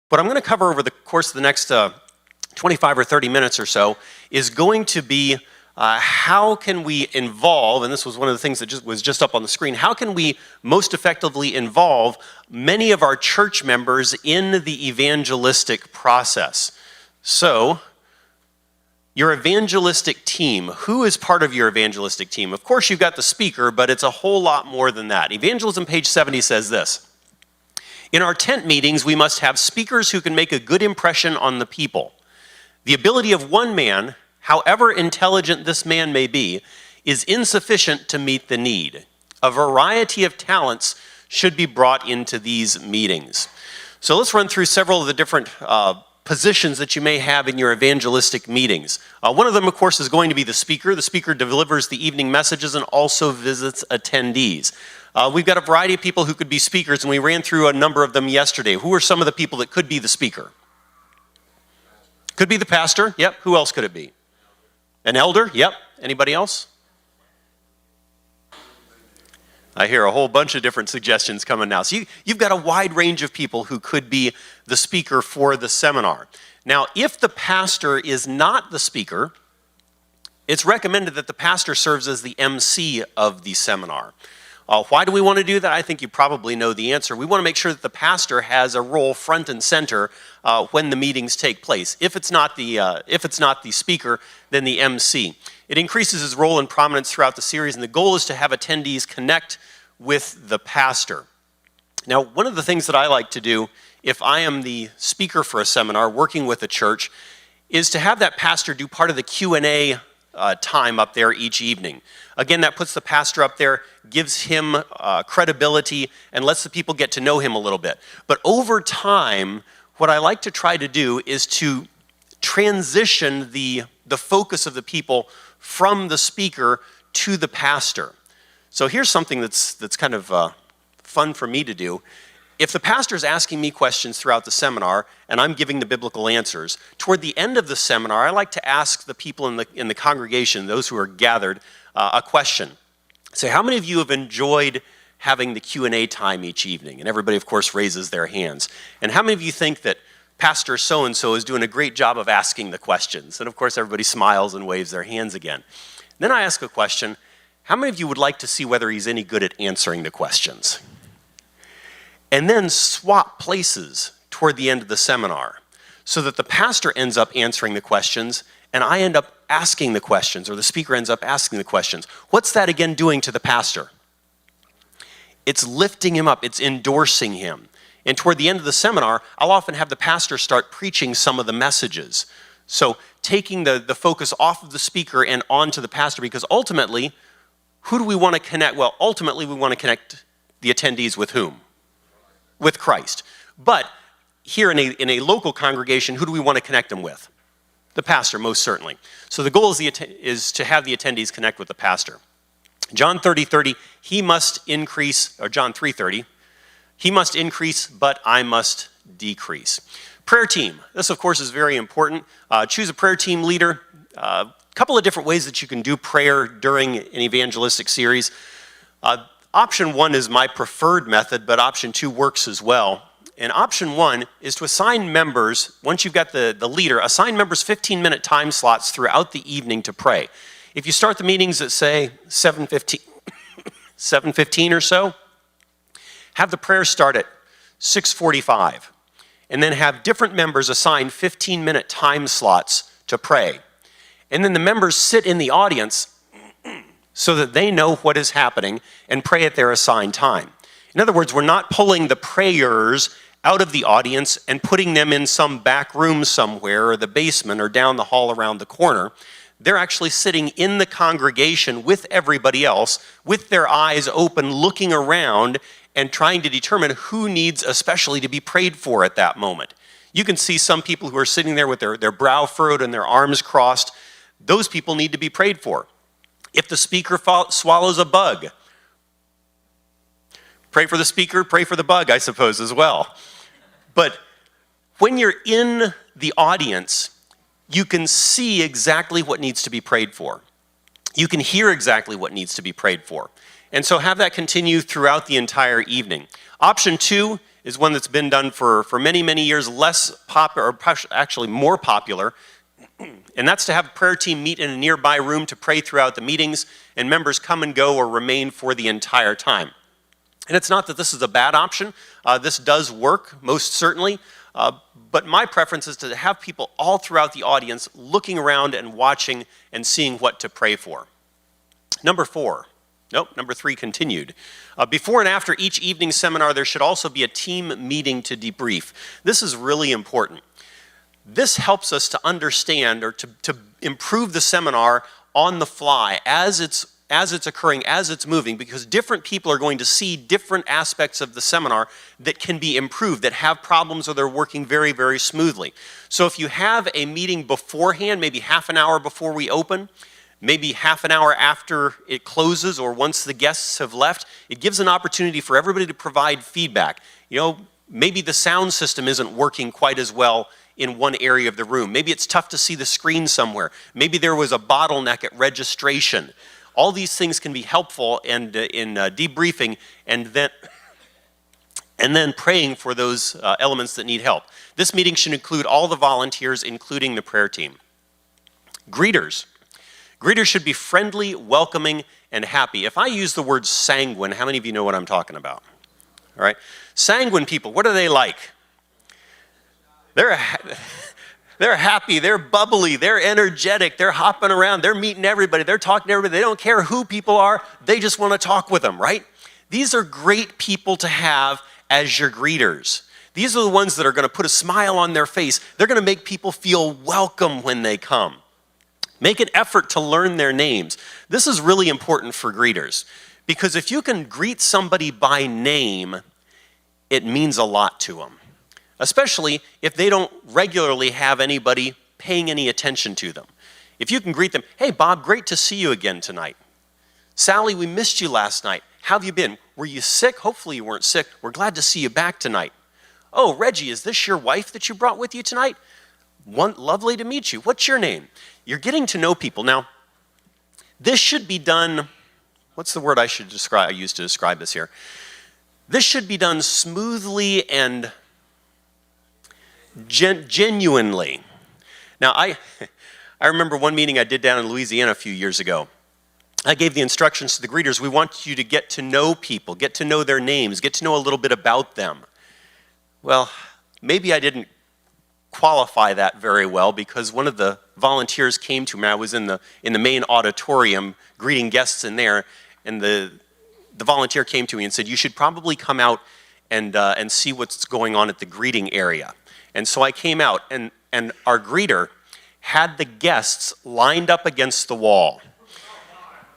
What I'm going to cover over the course of the next 25 or 30 minutes or so is going to be how can we involve, and this was one of the things that was just up on the screen, how can we most effectively involve many of our church members in the evangelistic process? So, your evangelistic team, who is part of your evangelistic team? Of course, you've got the speaker, but it's a whole lot more than that. Evangelism, page 70, says this: in our tent meetings, we must have speakers who can make a good impression on the people. The ability of one man, however intelligent this man may be, is insufficient to meet the need. A variety of talents should be brought into these meetings. So let's run through several of the different positions that you may have in your evangelistic meetings. One of them, of course, is going to be the speaker. The speaker delivers the evening messages and also visits attendees. We've got a variety of people who could be speakers, and we ran through a number of them yesterday. Who are some of the people that could be the speaker? Could be the pastor. Yep. Who else could it be? An elder. Yep. Anybody else? I hear a whole bunch of different suggestions coming now. So you've got a wide range of people who could be the speaker for the seminar. Now, if the pastor is not the speaker, it's recommended that the pastor serves as the MC of the seminar. Why do we want to do that? I think you probably know the answer. We want to make sure that the pastor has a role front and center when the meetings take place. If it's not the speaker, then the MC. It increases his role and prominence throughout the series, and the goal is to have attendees connect with the pastor. Now, one of the things that I like to do if I am the speaker for a seminar working with a church is to have that pastor do part of the Q&A time up there each evening. Again, that puts the pastor up there, gives him credibility, and lets the people get to know him a little bit. But over time, what I like to try to do is to transition the focus of the people from the speaker to the pastor. So here's something that's kind of fun for me to do. If the pastor's asking me questions throughout the seminar and I'm giving the biblical answers, toward the end of the seminar, I like to ask the people in the congregation, those who are gathered, a question. Say, how many of you have enjoyed having the Q&A time each evening? And everybody, of course, raises their hands. And how many of you think that Pastor so-and-so is doing a great job of asking the questions? And of course, everybody smiles and waves their hands again. Then I ask a question, how many of you would like to see whether he's any good at answering the questions? And then swap places toward the end of the seminar so that the pastor ends up answering the questions and I end up asking the questions, or the speaker ends up asking the questions. What's that again doing to the pastor? It's lifting him up, it's endorsing him. And toward the end of the seminar, I'll often have the pastor start preaching some of the messages. So taking the focus off of the speaker and onto the pastor, because ultimately, who do we want to connect? Well, ultimately, we want to connect the attendees with whom? With Christ. But here in a local congregation, who do we want to connect them with? The pastor, most certainly. So the goal is to have the attendees connect with the pastor. John 30:30, he must increase, or John 3:30, he must increase, but I must decrease. Prayer team. This, of course, is very important. Choose a prayer team leader. A couple of different ways that you can do prayer during an evangelistic series. Option 1 is my preferred method, but option 2 works as well. And option 1 is to assign members, once you've got the leader, assign members 15-minute time slots throughout the evening to pray. If you start the meetings at, say, 7:15 or so, have the prayer start at 6:45, and then have different members assign 15-minute time slots to pray. And then the members sit in the audience so that they know what is happening and pray at their assigned time. In other words, we're not pulling the prayers out of the audience and putting them in some back room somewhere or the basement or down the hall around the corner. They're actually sitting in the congregation with everybody else, with their eyes open, looking around and trying to determine who needs especially to be prayed for at that moment. You can see some people who are sitting there with their brow furrowed and their arms crossed. Those people need to be prayed for. If the speaker swallows a bug, pray for the speaker, pray for the bug, I suppose, as well. But when you're in the audience, you can see exactly what needs to be prayed for. You can hear exactly what needs to be prayed for. And so have that continue throughout the entire evening. Option 2 is one that's been done for many, many years, less popular, or actually more popular. And that's to have a prayer team meet in a nearby room to pray throughout the meetings, and members come and go or remain for the entire time. And it's not that this is a bad option. This does work, most certainly. But my preference is to have people all throughout the audience looking around and watching and seeing what to pray for. Number 3 continued. Before and after each evening seminar, there should also be a team meeting to debrief. This is really important. This helps us to understand or to improve the seminar on the fly as it's occurring, as it's moving, because different people are going to see different aspects of the seminar that can be improved, that have problems or they're working very, very smoothly. So if you have a meeting beforehand, maybe half an hour before we open, maybe half an hour after it closes or once the guests have left, it gives an opportunity for everybody to provide feedback. Maybe the sound system isn't working quite as well in one area of the room. Maybe it's tough to see the screen somewhere. Maybe there was a bottleneck at registration. All these things can be helpful in debriefing and then praying for those elements that need help. This meeting should include all the volunteers, including the prayer team. Greeters. Greeters should be friendly, welcoming, and happy. If I use the word sanguine, how many of you know what I'm talking about? All right. Sanguine people, what are they like? They're happy, they're bubbly, they're energetic, they're hopping around, they're meeting everybody, they're talking to everybody, they don't care who people are, they just want to talk with them, right? These are great people to have as your greeters. These are the ones that are going to put a smile on their face. They're going to make people feel welcome when they come. Make an effort to learn their names. This is really important for greeters, because if you can greet somebody by name, it means a lot to them. Especially if they don't regularly have anybody paying any attention to them. If you can greet them, hey Bob, great to see you again tonight. Sally, we missed you last night. How have you been? Were you sick? Hopefully you weren't sick. We're glad to see you back tonight. Oh, Reggie, is this your wife that you brought with you tonight? Lovely to meet you. What's your name? You're getting to know people. Now, this should be done, what's the word I use to describe this here? This should be done smoothly and genuinely. Now, I remember one meeting I did down in Louisiana a few years ago. I gave the instructions to the greeters. We want you to get to know people, get to know their names, get to know a little bit about them. Well, maybe I didn't qualify that very well, because one of the volunteers came to me. I was in the main auditorium greeting guests in there, and the volunteer came to me and said, you should probably come out and see what's going on at the greeting area. And so I came out, and our greeter had the guests lined up against the wall.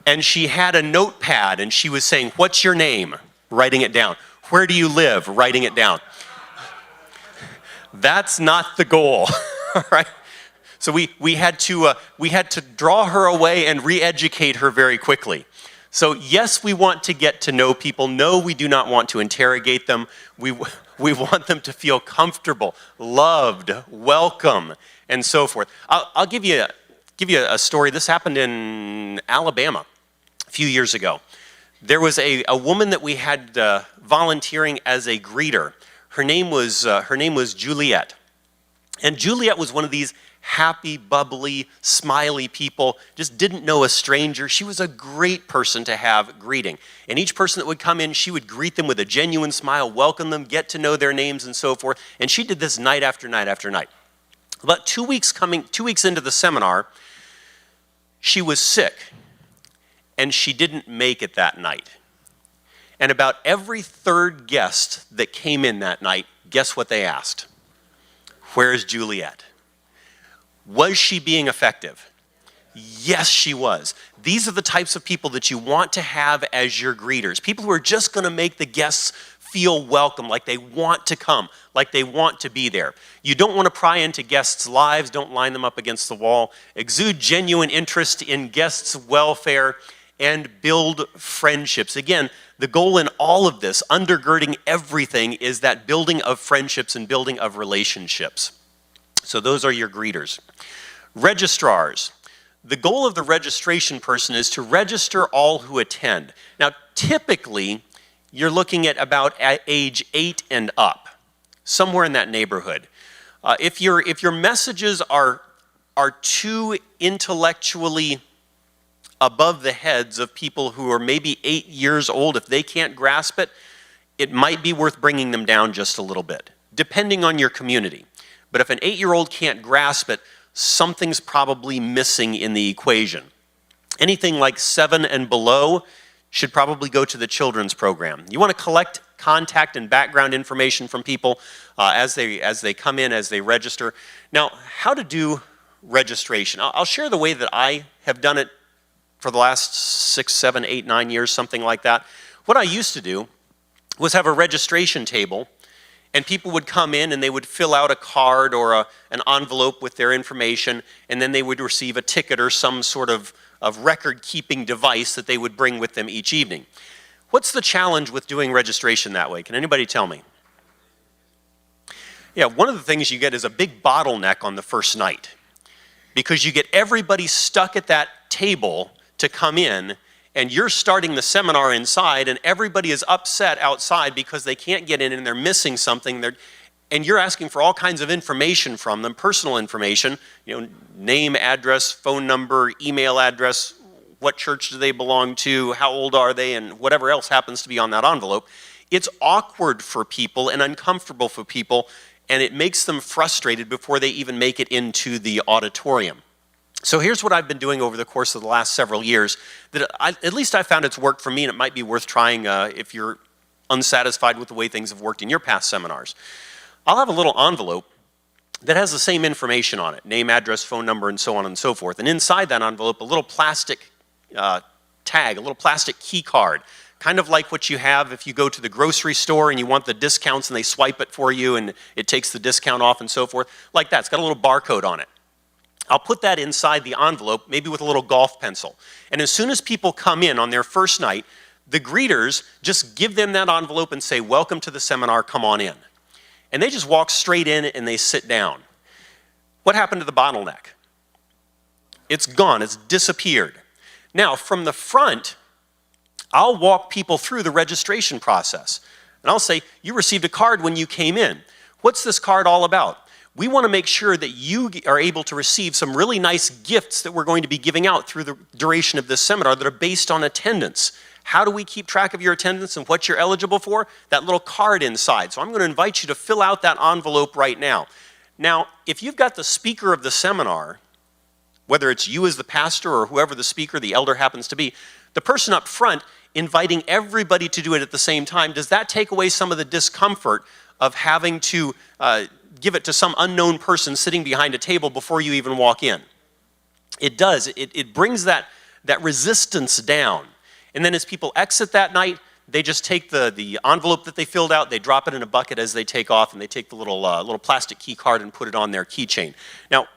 And she had a notepad, and she was saying, what's your name? Writing it down. Where do you live? Writing it down. That's not the goal, all right? So we had to draw her away and re-educate her very quickly. So yes, we want to get to know people. No, we do not want to interrogate them. We want them to feel comfortable, loved, welcome, and so forth. I'll give you a story. This happened in Alabama a few years ago. There was a woman that we had volunteering as a greeter. Her name was Juliet. And Juliet was one of these happy, bubbly, smiley people, just didn't know a stranger. She was a great person to have greeting. And each person that would come in, she would greet them with a genuine smile, welcome them, get to know their names and so forth. And she did this night after night after night. About 2 weeks into the seminar, she was sick, and she didn't make it that night. And about every third guest that came in that night, guess what they asked? Where's Juliet? Was she being effective? Yes, she was. These are the types of people that you want to have as your greeters. People who are just going to make the guests feel welcome, like they want to come, like they want to be there. You don't want to pry into guests' lives. Don't line them up against the wall. Exude genuine interest in guests' welfare and build friendships. Again, the goal in all of this, undergirding everything, is that building of friendships and building of relationships. So those are your greeters. Registrars. The goal of the registration person is to register all who attend. Now, typically, you're looking at about age 8 and up, somewhere in that neighborhood. If your messages are too intellectually above the heads of people who are maybe 8 years old, if they can't grasp it, it might be worth bringing them down just a little bit, depending on your community. But if an 8-year-old can't grasp it, something's probably missing in the equation. Anything like 7 and below should probably go to the children's program. You want to collect contact and background information from people as they come in, as they register. Now, how to do registration. I'll share the way that I have done it for the last 6, 7, 8, 9 years, something like that. What I used to do was have a registration table, and people would come in and they would fill out a card or an envelope with their information, and then they would receive a ticket or some sort of record-keeping device that they would bring with them each evening. What's the challenge with doing registration that way? Can anybody tell me? Yeah, one of the things you get is a big bottleneck on the first night, because you get everybody stuck at that table to come in, and you're starting the seminar inside, and everybody is upset outside because they can't get in and they're missing something. And you're asking for all kinds of information from them, personal information, name, address, phone number, email address, what church do they belong to, how old are they, and whatever else happens to be on that envelope. It's awkward for people and uncomfortable for people, and it makes them frustrated before they even make it into the auditorium. So here's what I've been doing over the course of the last several years that at least I found it's worked for me, and it might be worth trying if you're unsatisfied with the way things have worked in your past seminars. I'll have a little envelope that has the same information on it, name, address, phone number, and so on and so forth. And inside that envelope, a little plastic tag, a little plastic key card, kind of like what you have if you go to the grocery store and you want the discounts and they swipe it for you and it takes the discount off and so forth. Like that, it's got a little barcode on it. I'll put that inside the envelope, maybe with a little golf pencil. And as soon as people come in on their first night, the greeters just give them that envelope and say, "Welcome to the seminar, come on in." And they just walk straight in and they sit down. What happened to the bottleneck? It's gone, it's disappeared. Now, from the front, I'll walk people through the registration process. And I'll say, "You received a card when you came in. What's this card all about? We want to make sure that you are able to receive some really nice gifts that we're going to be giving out through the duration of this seminar that are based on attendance. How do we keep track of your attendance and what you're eligible for? That little card inside. So I'm going to invite you to fill out that envelope right now." Now, if you've got the speaker of the seminar, whether it's you as the pastor or whoever the speaker, the elder happens to be, the person up front inviting everybody to do it at the same time, does that take away some of the discomfort of having to give it to some unknown person sitting behind a table before you even walk in? It does. It brings that resistance down. And then as people exit that night, they just take the envelope that they filled out, they drop it in a bucket as they take off, and they take the little plastic key card and put it on their keychain. Now,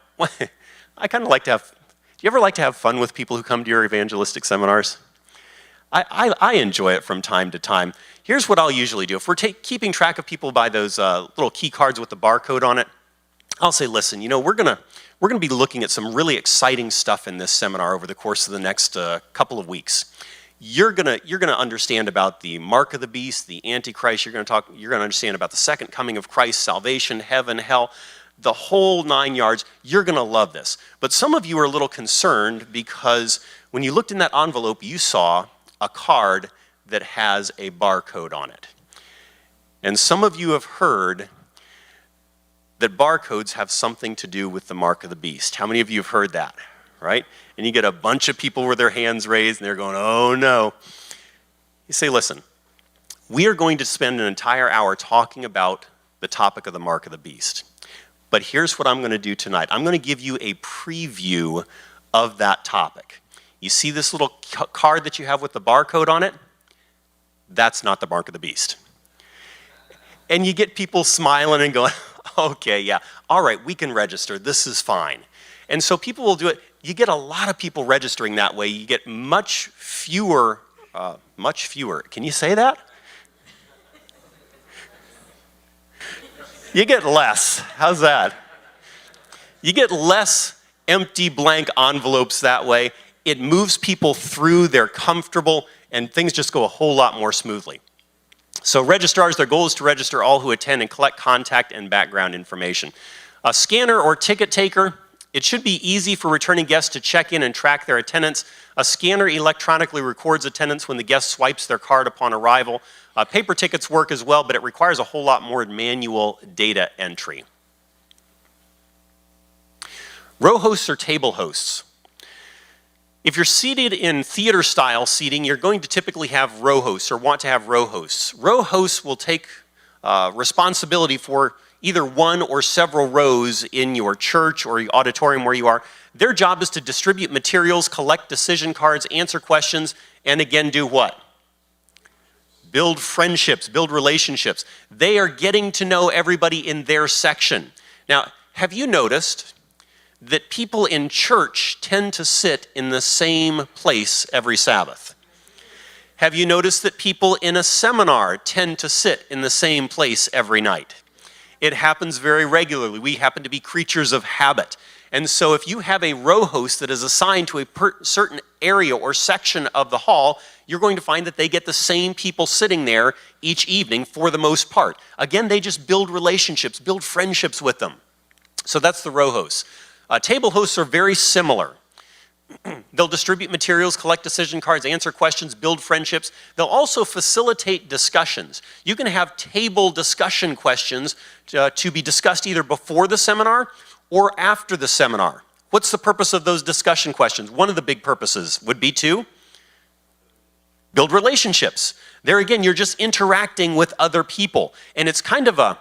I kind of like to have, do you ever like to have fun with people who come to your evangelistic seminars? I enjoy it from time to time. Here's what I'll usually do. If we're keeping track of people by those little key cards with the barcode on it, I'll say, "Listen, we're gonna be looking at some really exciting stuff in this seminar over the course of the next couple of weeks. You're gonna understand about the mark of the beast, the Antichrist. You're gonna understand about the second coming of Christ, salvation, heaven, hell, the whole 9 yards. You're gonna love this. But some of you are a little concerned because when you looked in that envelope, you saw a card that has a barcode on it. And some of you have heard that barcodes have something to do with the mark of the beast. How many of you have heard that, right? And you get a bunch of people with their hands raised and they're going, "Oh no." You say, "Listen, we are going to spend an entire hour talking about the topic of the mark of the beast. But here's what I'm going to do tonight. I'm going to give you a preview of that topic. You see this little card that you have with the barcode on it? That's not the mark of the beast." And you get people smiling and going, "Okay, yeah, all right, we can register. This is fine." And so people will do it. You get a lot of people registering that way. You get much fewer. Can you say that? You get less. How's that? You get less empty blank envelopes that way. It moves people through, they're comfortable, and things just go a whole lot more smoothly. So registrars, their goal is to register all who attend and collect contact and background information. A scanner or ticket taker, it should be easy for returning guests to check in and track their attendance. A scanner electronically records attendance when the guest swipes their card upon arrival. Paper tickets work as well, but it requires a whole lot more manual data entry. Row hosts or table hosts. If you're seated in theater-style seating, you're going to typically have row hosts or want to have row hosts. Row hosts will take responsibility for either one or several rows in your church or your auditorium where you are. Their job is to distribute materials, collect decision cards, answer questions, and again, do what? Build friendships, build relationships. They are getting to know everybody in their section. Now, have you noticed that people in church tend to sit in the same place every Sabbath? Have you noticed that people in a seminar tend to sit in the same place every night? It happens very regularly. We happen to be creatures of habit. And so if you have a row host that is assigned to a certain area or section of the hall, you're going to find that they get the same people sitting there each evening for the most part. Again, they just build relationships, build friendships with them. So that's the row hosts. Table hosts are very similar. They'll distribute materials, collect decision cards, answer questions, build friendships. They'll also facilitate discussions. You can have table discussion questions to be discussed either before the seminar or after the seminar. What's the purpose of those discussion questions? One of the big purposes would be to build relationships. There again, you're just interacting with other people. And it's kind of a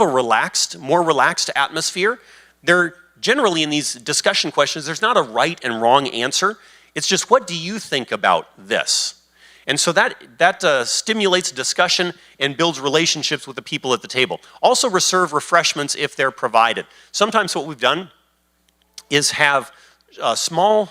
relaxed, more relaxed atmosphere. They're generally in these discussion questions, there's not a right and wrong answer. It's just, what do you think about this? And so that stimulates discussion and builds relationships with the people at the table. Also reserve refreshments if they're provided. Sometimes what we've done is have small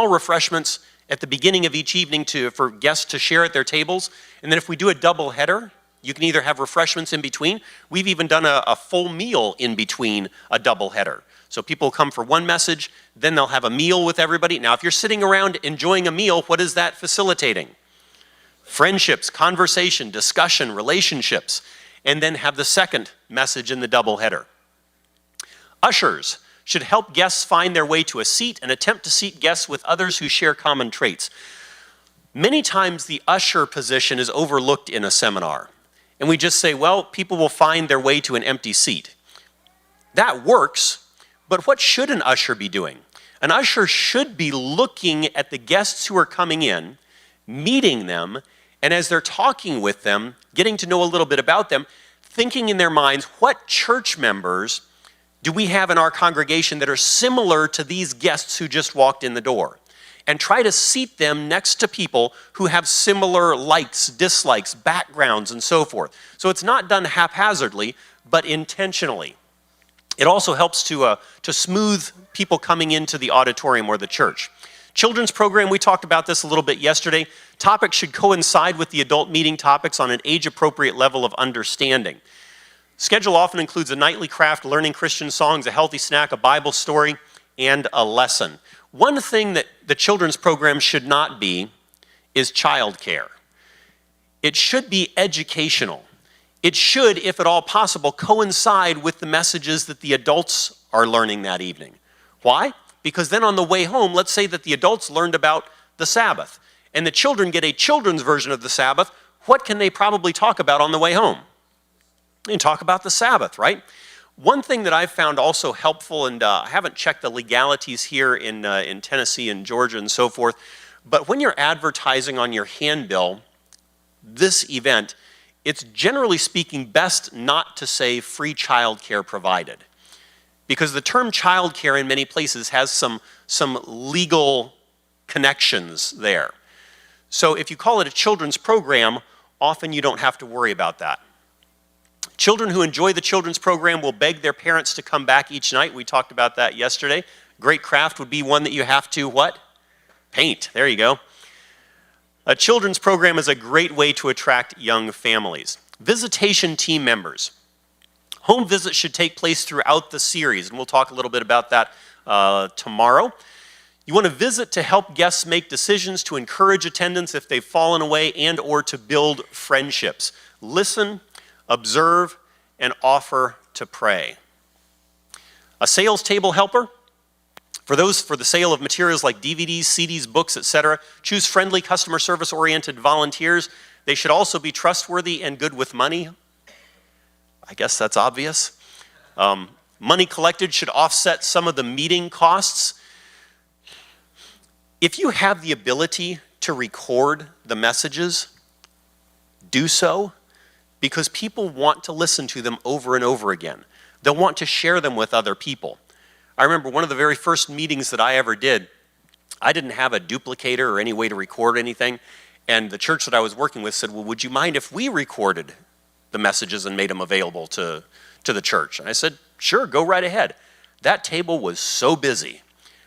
refreshments at the beginning of each evening for guests to share at their tables. And then if we do a double header, you can either have refreshments in between. We've even done a full meal in between a double header. So people come for one message, then they'll have a meal with everybody. Now, if you're sitting around enjoying a meal, what is that facilitating? Friendships, conversation, discussion, relationships, and then have the second message in the double header. Ushers should help guests find their way to a seat and attempt to seat guests with others who share common traits. Many times the usher position is overlooked in a seminar. And we just say, well, people will find their way to an empty seat. That works, but what should an usher be doing? An usher should be looking at the guests who are coming in, meeting them, and as they're talking with them, getting to know a little bit about them, thinking in their minds, what church members do we have in our congregation that are similar to these guests who just walked in the door? And try to seat them next to people who have similar likes, dislikes, backgrounds, and so forth. So it's not done haphazardly, but intentionally. It also helps to smooth people coming into the auditorium or the church. Children's program, we talked about this a little bit yesterday. Topics should coincide with the adult meeting topics on an age-appropriate level of understanding. Schedule often includes a nightly craft, learning Christian songs, a healthy snack, a Bible story, and a lesson. One thing that the children's program should not be is childcare. It should be educational. It should, if at all possible, coincide with the messages that the adults are learning that evening. Why? Because then on the way home, let's say that the adults learned about the Sabbath, and the children get a children's version of the Sabbath. What can they probably talk about on the way home? They can talk about the Sabbath, right? One thing that I've found also helpful, and I haven't checked the legalities here in Tennessee and Georgia and so forth, but when you're advertising on your handbill this event, it's generally speaking best not to say free childcare provided. Because the term childcare in many places has some legal connections there. So if you call it a children's program, often you don't have to worry about that. Children who enjoy the children's program will beg their parents to come back each night. We talked about that yesterday. Great craft would be one that you have to, what? Paint. There you go. A children's program is a great way to attract young families. Visitation team members. Home visits should take place throughout the series, and we'll talk a little bit about that tomorrow. You want to visit to help guests make decisions, to encourage attendance if they've fallen away, and or to build friendships. Listen, observe, and offer to pray. A sales table helper. For the sale of materials like DVDs, CDs, books, etc., choose friendly, customer service-oriented volunteers. They should also be trustworthy and good with money. I guess that's obvious. Money collected should offset some of the meeting costs. If you have the ability to record the messages, do so, because people want to listen to them over and over again. They'll want to share them with other people. I remember one of the very first meetings that I ever did, I didn't have a duplicator or any way to record anything, and the church that I was working with said, well, would you mind if we recorded the messages and made them available to the church? And I said, sure, go right ahead. That table was so busy.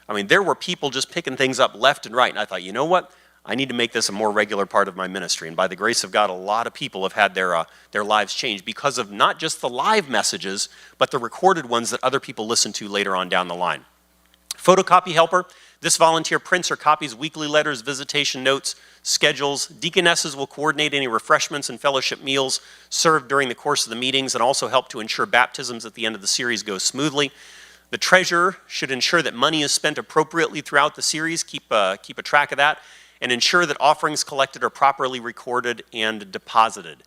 I mean, there were people just picking things up left and right, and I thought, you know what? I need to make this a more regular part of my ministry. And by the grace of God, a lot of people have had their lives changed because of not just the live messages, but the recorded ones that other people listen to later on down the line. Photocopy Helper. This volunteer prints or copies weekly letters, visitation notes, schedules. Deaconesses will coordinate any refreshments and fellowship meals served during the course of the meetings and also help to ensure baptisms at the end of the series go smoothly. The treasurer should ensure that money is spent appropriately throughout the series, keep a track of that, and ensure that offerings collected are properly recorded and deposited.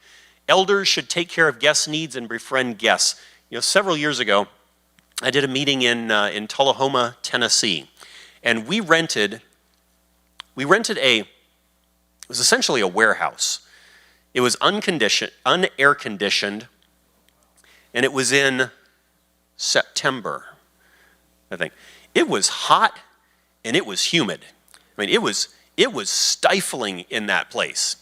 Elders should take care of guest needs and befriend guests. You know, several years ago, I did a meeting in Tullahoma, Tennessee, and we rented it was essentially a warehouse. It was unair conditioned, and it was in September, I think. It was hot and it was humid. I mean, it was stifling in that place.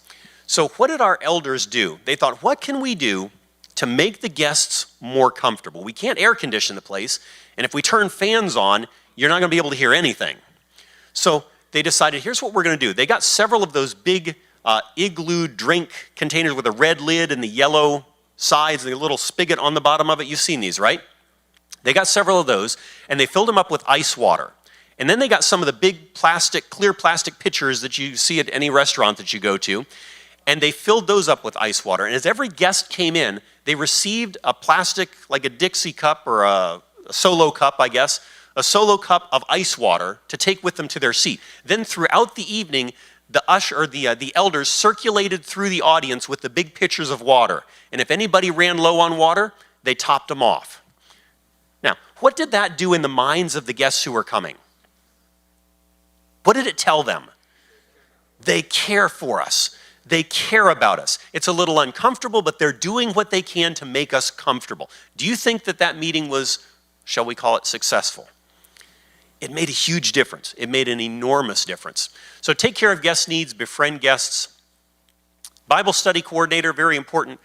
So what did our elders do? They thought, what can we do to make the guests more comfortable? We can't air condition the place, and if we turn fans on, you're not going to be able to hear anything. So they decided, here's what we're going to do. They got several of those big igloo drink containers with a red lid and the yellow sides and the little spigot on the bottom of it. You've seen these, right? They got several of those, and they filled them up with ice water. And then they got some of the big clear plastic pitchers that you see at any restaurant that you go to, and they filled those up with ice water. And as every guest came in, they received a plastic, like a Dixie cup or a Solo cup, I guess, a Solo cup of ice water to take with them to their seat. Then throughout the evening, the usher, the elders circulated through the audience with the big pitchers of water. And if anybody ran low on water, they topped them off. Now, what did that do in the minds of the guests who were coming? What did it tell them? They care for us. They care about us. It's a little uncomfortable, but they're doing what they can to make us comfortable. Do you think that meeting was, shall we call it, successful? It made a huge difference. It made an enormous difference. So take care of guest needs, befriend guests. Bible study coordinator, very important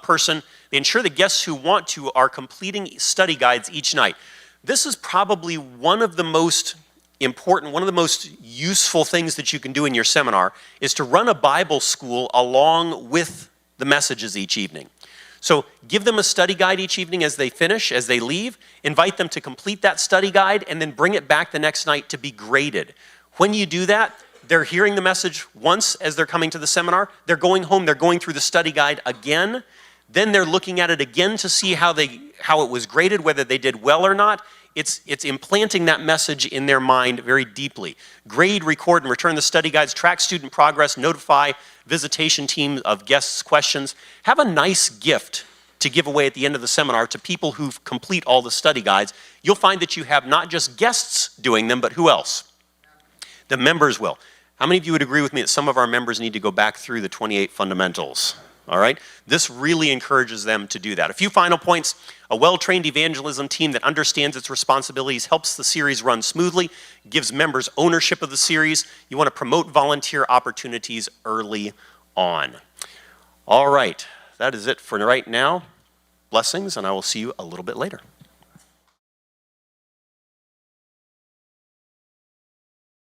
person. They ensure the guests who want to are completing study guides each night. This is probably one of the most important, one of the most useful things that you can do in your seminar is to run a Bible school along with the messages each evening. So give them a study guide each evening as they finish, as they leave. Invite them to complete that study guide and then bring it back the next night to be graded. When you do that, they're hearing the message once as they're coming to the seminar. They're going home, they're going through the study guide again. Then they're looking at it again to see how it was graded, whether they did well or not. It's implanting that message in their mind very deeply. Grade, record, and return the study guides, track student progress, notify visitation team of guests' questions. Have a nice gift to give away at the end of the seminar to people who complete all the study guides. You'll find that you have not just guests doing them, but who else? The members will. How many of you would agree with me that some of our members need to go back through the 28 fundamentals? All right? This really encourages them to do that. A few final points. A well-trained evangelism team that understands its responsibilities helps the series run smoothly, gives members ownership of the series. You want to promote volunteer opportunities early on. All right, that is it for right now. Blessings, and I will see you a little bit later.